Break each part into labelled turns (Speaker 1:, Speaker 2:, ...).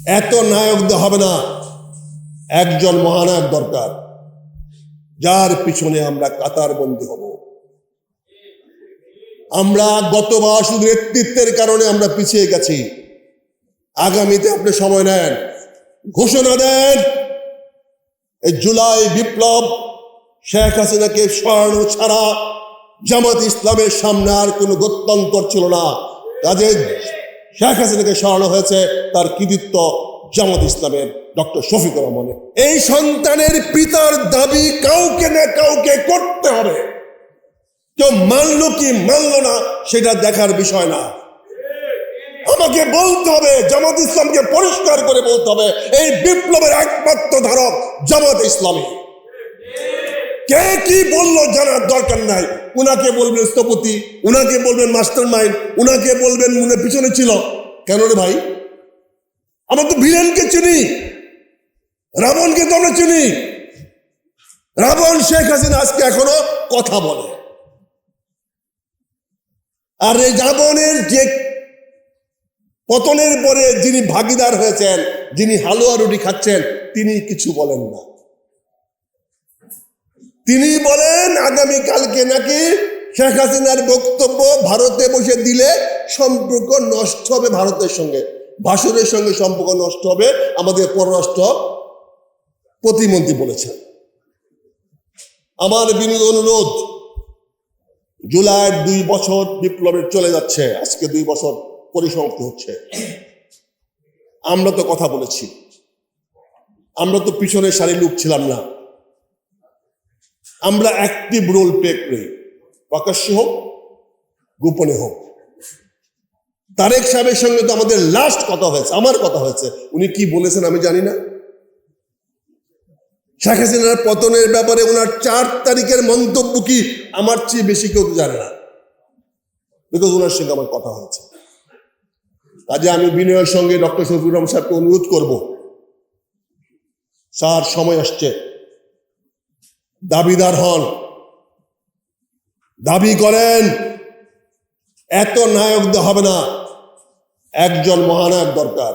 Speaker 1: এত নায়ক হবে না, একজন মহানায়ক দরকার, যার পিছনে আমরা কাতারবন্দী হব। আমরা গতবার শুধু নেতৃত্বের কারণে আমরা পিছিয়ে গেছি। আগামীতে আপনি সময় নেন, ঘোষণা দেন, এই জুলাই বিপ্লব শেখ হাসিনাকে সরানো ছাড়া জামাত ইসলামের সামনে আর কোনো গত্যন্তর ছিল না। কাজে শেখ হাসিনাকে সরানো হয়েছে, তার কৃতিত্ব জামাত ইসলামের ডক্টর শফিকুর রহমানের। এই সন্তানের পিতার দাবি কাউকে না কাউকে করতে হবে। কেউ মানলো কি মানলো না সেটা দেখার বিষয় না, আমাকে বলতে হবে, জামাত ইসলামকে পরিষ্কার করে বলতে হবে এই বিপ্লবের একমাত্র ধারক জামাত ইসলামী। কে কি বললো জানার দরকার নাই। উনাকে বলবেন স্থপতি, উনাকে বলবেন মাস্টার মাইন্ড, উনাকে বলবেন মনে পিছনে ছিল। কেন রে ভাই? আমরা তো ভিলেনকে চিনি, রাবণকে তো আমরা চিনি। রাবণ শেখ হাসিনা আজকে এখনো কথা বলে। আর এই রাবণের যে পতনের পরে যিনি ভাগিদার হয়েছেন, যিনি হালুয়া রুটি খাচ্ছেন, তিনি কিছু বলেন না। তিনি বলেন আগামীকালকে নাকি শেখ হাসিনার বক্তব্য ভারতে বসে দিলে সম্পর্ক নষ্ট হবে ভারতের সঙ্গে, ভাষণের সঙ্গে সম্পর্ক নষ্ট হবে। আমাদের পররাষ্ট্র প্রতিমন্ত্রী বলেছেন। আমার বিনীত অনুরোধ, জুলাইয়ের 2 বছর বিপ্লবের চলে যাচ্ছে, আজকে 2 বছর পরিসমাপ্তি হচ্ছে। আমরা তো কথা বলেছি, আমরা তো পিছনের সারি লোক ছিলাম না। আমরা অ্যাক্টিভ রোল প্লে করি, প্রকাশ্যে হোক গোপনে হোক। তারেক সাহেবের সঙ্গে তো আমাদের লাস্ট কথা হয়েছে, আমার কথা হয়েছে। উনি কি বলেছেন আমি জানি না। শেখ হাসিনার পতনের ব্যাপারে ওনার 4 তারিখের মন্তব্য কি আমার চেয়ে বেশি কেউ জানে না, বিকজ ওনার সঙ্গে আমার কথা হয়েছে। কাজে আমি বিনয়ের সঙ্গে ডক্টর শফিকুর রহমান সাহেবকে অনুরোধ করব, স্যার সময় আসছে, দাবিদার হন, দাবি করেন। এত নায়ক হবে না, একজন মহানায়ক দরকার,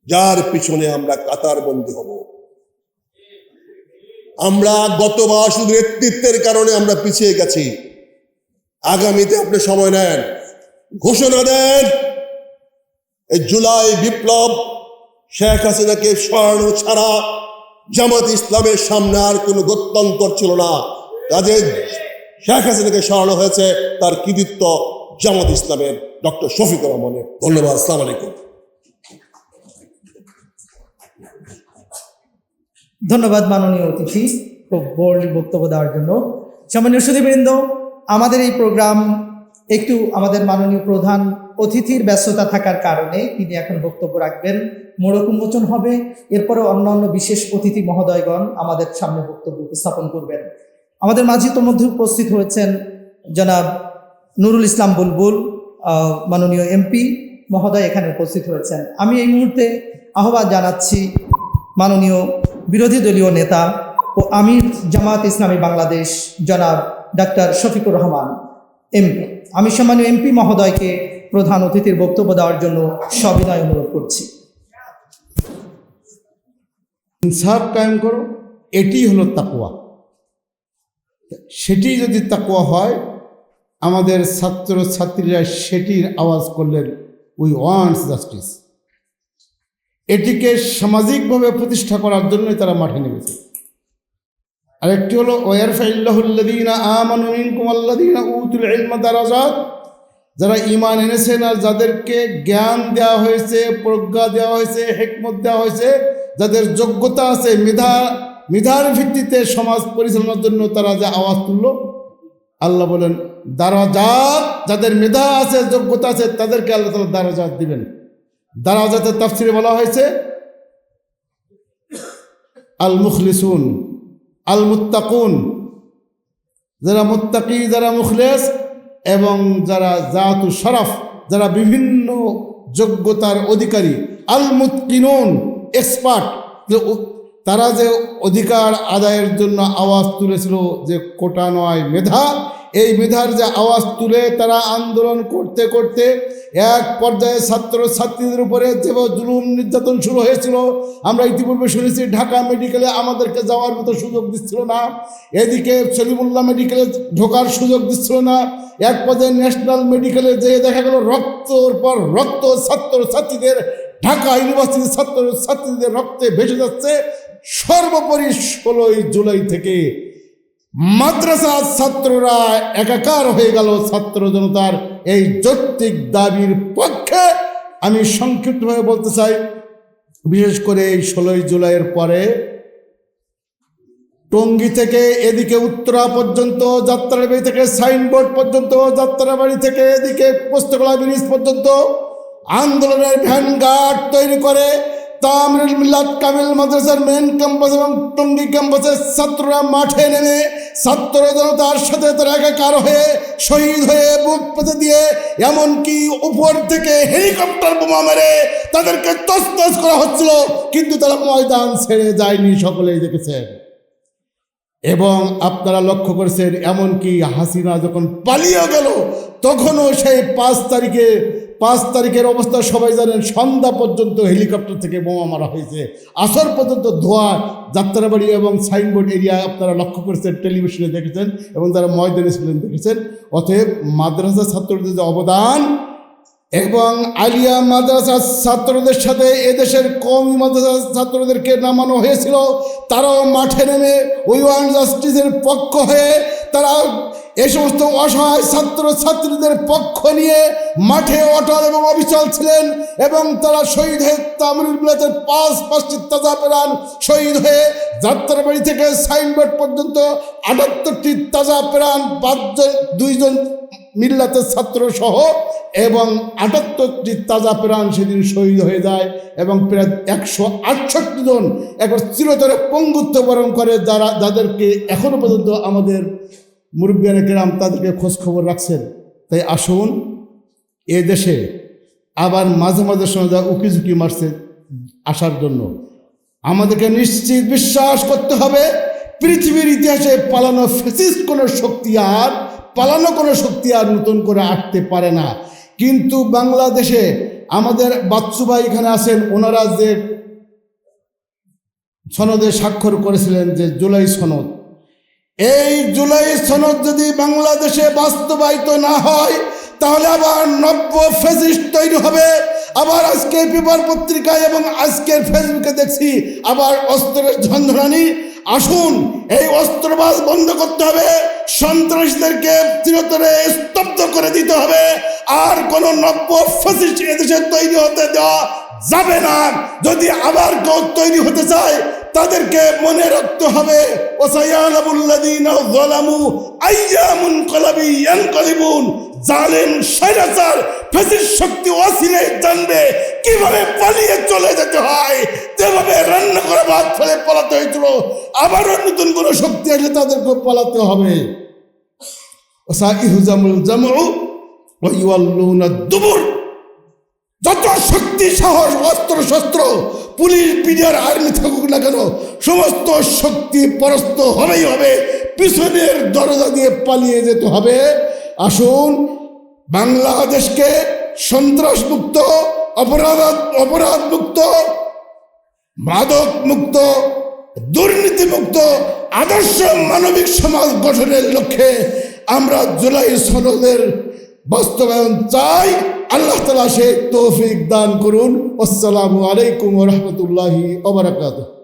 Speaker 1: যার পিছনে আমরা কাতারবন্দী হব। আমরা গতবার শুধু নেতৃত্বের কারণে আমরা পিছিয়ে গেছি। আগামীতে আপনি সময় নেন, ঘোষণা দেন, এই জুলাই বিপ্লব শেখ হাসিনাকে সরানো ছাড়া জামাত ইসলামের সামনে আর কোনো গত্যন্তর ছিল না। কাজে শেখ হাসিনাকে সরানো হয়েছে, তার কৃতিত্ব জামাত ইসলামের ডক্টর শফিকুর রহমানের। ধন্যবাদ। আসসালামু আলাইকুম।
Speaker 2: ধন্যবাদ মাননীয় অতিথি খুব বোল্ড বক্তব্য দেওয়ার জন্য। সম্মানীয় সুধীবৃন্দ, আমাদের এই প্রোগ্রাম একটু আমাদের মাননীয় প্রধান অতিথির ব্যস্ততা থাকার কারণে তিনি এখন বক্তব্য রাখবেন, মোড়ক উন্মোচন হবে। এরপরে অন্যান্য বিশেষ অতিথি মহোদয়গণ আমাদের সামনে বক্তব্য উপস্থাপন করবেন। আমাদের মাঝে ইতোমধ্যে উপস্থিত হয়েছেন জনাব নুরুল ইসলাম বুলবুল, মাননীয় এমপি মহোদয় এখানে উপস্থিত হয়েছেন। আমি এই মুহূর্তে আহ্বান জানাচ্ছি মাননীয় বিরোধী দলীয় নেতা ও আমির জামাত ইসলামী বাংলাদেশ জনাব ডাক্তার শফিকুর রহমান এমপি। আমি সম্মানীয় এমপি মহোদয়কে প্রধান অতিথির বক্তব্য দেওয়ার জন্য সবিনয় অনুরোধ করছি।
Speaker 3: ইনসাফ কায়েম করো, এটি হলো তাকওয়া। সেটি যদি তাকওয়া হয়, আমাদের ছাত্র ছাত্রীরা সেটির আওয়াজ করলেন, উই ওয়ান্টস জাস্টিস। এটিকে সামাজিকভাবে প্রতিষ্ঠা করার জন্যই তারা মাঠে নেমেছে। আরেকটি হলো ওয়ারফাইল্লাহুল্লাযীনা আমানু মিনকুম আল্লাযীনা উতুল ইলমা দারাজাত, যারা ঈমান এনেছেন আর যাদেরকে জ্ঞান দেওয়া হয়েছে, প্রজ্ঞা দেওয়া হয়েছে, হিকমত দেওয়া হয়েছে, যাদের যোগ্যতা আছে, মেধার ভিত্তিতে সমাজ পরিচালনার জন্য তারা যে আওয়াজ তুলল, আল্লাহ বলেন দারাজাত, যাদের মেধা আছে, যোগ্যতা আছে, তাদেরকে আল্লাহ তাআলা দারাজাত দিবেন। দারাজাতের তাফসিরে বলা হয়েছে আল মুখলিসুন, আল মুত্তাকুন, যারা মুত্তাকি, যারা মুখলেস, এবং যারা জাতু শরফ, যারা বিভিন্ন যোগ্যতার অধিকারী, আল মুতকিনুন, এক্সপার্ট, তারা যে অধিকার আদায়ের জন্য আওয়াজ তুলেছিল যে কোটা নয় মেধা, এই মেধার যে আওয়াজ তুলে তারা আন্দোলন করতে করতে এক পর্যায়ে ছাত্র ছাত্রীদের উপরে যেভাবে জুলুম নির্যাতন শুরু হয়েছিল, আমরা ইতিপূর্বে শুনেছি ঢাকা মেডিকেলে আমাদেরকে যাওয়ার মতো সুযোগ দিচ্ছিল না, এদিকে সলিমুল্লাহ মেডিকেলে ঢোকার সুযোগ দিচ্ছিল না, এক পর্যায়ে ন্যাশনাল মেডিকেলে যেয়ে দেখা গেল রক্তর পর রক্ত ছাত্র ছাত্রীদের, ঢাকা ইউনিভার্সিটির ছাত্র ছাত্রীদের রক্তে ভেসে যাচ্ছে। সর্বোপরি 16ই জুলাই থেকে মাদ্রাসার ছাত্ররা একাকার হয়ে গেল ছাত্র জনতার এই যৌক্তিক দাবির পক্ষে। আমি সংক্ষিপ্তভাবে বলতে চাই, বিশেষ করে এই 16ই জুলাইয়ের পরে টঙ্গী থেকে এদিকে উত্তরা পর্যন্ত, যাত্রাবাড়ি থেকে সাইনবোর্ড পর্যন্ত, যাত্রাবাড়ি থেকে এদিকে পোস্তকলা ব্রিজ পর্যন্ত আন্দোলনের ভ্যানগার্ড তৈরি করে তামিরুল মিল্লাত কামিল মাদ্রাসার মেন ক্যাম্পাস এবং টঙ্গী ক্যাম্পাসের ছাত্ররা মাঠে নেমে ছাত্র জনতার সাথে তারা একাকার হয়ে শহীদ হয়ে বুক পেতে দিয়ে এমনকি উপর থেকে হেলিকপ্টার বোমা মেরে তাদেরকে তছনছ করা হচ্ছিল, কিন্তু তারা ময়দান ছেড়ে যায়নি, সকলেই দেখেছেন। এবং আপনারা লক্ষ্য করেছেন এমনকি হাসিনা যখন পালিয়ে গেল তখনও সেই 5 তারিখের অবস্থা সবাই জানেন, সন্ধ্যা পর্যন্ত হেলিকপ্টার থেকে বোমা মারা হয়েছে, আসর পর্যন্ত ধোঁয়া যাত্রাবাড়ি এবং সাইনবোর্ড এরিয়া আপনারা লক্ষ্য করেছেন, টেলিভিশনে দেখেছেন এবং যারা ময়দানে ছিলেন দেখেছেন। অতএব মাদ্রাসা ছাত্রদের যে অবদান এবং আলিয়া মাদ্রাসার ছাত্রদের সাথে এদেশের কওমি মাদ্রাসার ছাত্রদেরকে নামানো হয়েছিল, তারাও মাঠে নেমে উই ওয়ান্ট জাস্টিসের পক্ষ হয়ে তারা এই সমস্ত অসহায় ছাত্র ছাত্রীদের পক্ষ নিয়ে মাঠে অটল এবং অবিচল ছিলেন। এবং তারা শহীদ হয়ে তামিরুল মিল্লাতের 5টি তাজা প্রাণ শহীদ হয়ে যাত্রাবাড়ি থেকে সাইনবোর্ড পর্যন্ত 78টি তাজা প্রাণ 2জন মিল্লাতের ছাত্র সহ এবং 78টি তাজা প্রাণ সেদিন শহীদ হয়ে যায় এবং প্রায় 168 জন একবার চিরতরে পঙ্গুত্ব বরণ করে, যাদেরকে এখনো পর্যন্ত আমাদের মুরব্বিয়ানে কেরাম তাদেরকে খোঁজ খবর রাখছেন। তাই আসুন, এ দেশে আবার মাঝে মাঝে শোনা যায় উকিঝুঁকি মারছে আসার জন্য। আমাদেরকে নিশ্চিত বিশ্বাস করতে হবে পৃথিবীর ইতিহাসে পালানো ফ্যাসিস্ট কোনো শক্তি আর নতুন করে আসতে পারে না। কিন্তু বাংলাদেশে আমাদের বাচ্চু ভাই এখানে আছেন, ওনারা যে সনদে স্বাক্ষর করেছিলেন, যে জুলাই সনদ, এই জুলাই সনদ যদি বাংলাদেশে বাস্তবায়িত না হয় তাহলে আবার নব্য ফ্যাসিস্ট তৈরি হবে। আবার আজকে পেপার পত্রিকায় এবং আজকের ফেসবুকে দেখছি আবার অস্ত্রের ঝঞ্ঝনানি। আসুন, এই অস্ত্রবাজ বন্ধ করতে হবে, সন্ত্রাসীদেরকে চিরতরে স্তব্ধ করে দিতে হবে, আর কোন নব্য ফ্যাসিস্ট এদেশে তৈরি হতে দেওয়া যাবে না। যদি আবার কেউ তৈরি হতে চায় তাদেরকে মনে রাখতে হবে ওয়াসায়ালামুল্লাযীনা যালামু আইয়া মুনকালাবি ইয়ানকালিবুন। জালেম স্বৈরাচার ফ্যাসিস্ট শক্তি ওয়াসিলে জানবে কিভাবে পালিয়ে চলে যেতে হয়, যেভাবে রান্না করে ভাত ফেলে পালাতে হয়েছিল, আবারও নতুন কোনো শক্তি আসলে তাদেরকে পালাতে হবে। ওয়াসাইহুজামুল জামউ ওয়া ইউওয়াল্লুনা দুবুর। যত শক্তি সাহস অস্ত্র শস্ত্র পুলিশ বিডিআর আর্মি থাকুক না কেন, সমস্ত শক্তি পরাস্ত হবেই হবে, পিছনের দরজা দিয়ে পালিয়ে যেতে হবে। আসুন, বাংলাদেশকে সন্ত্রাস মুক্ত, অপরাধ মুক্ত, মাদক মুক্ত, দুর্নীতি মুক্ত আদর্শ মানবিক সমাজ গঠনের লক্ষ্যে আমরা জুলাই সনদের বাস্তবায়ন চাই। আল্লাহ তাআলা সে তৌফিক দান করুন। আসসালামু আলাইকুম ওয়া রাহমাতুল্লাহি ওয়া বারাকাতুহু।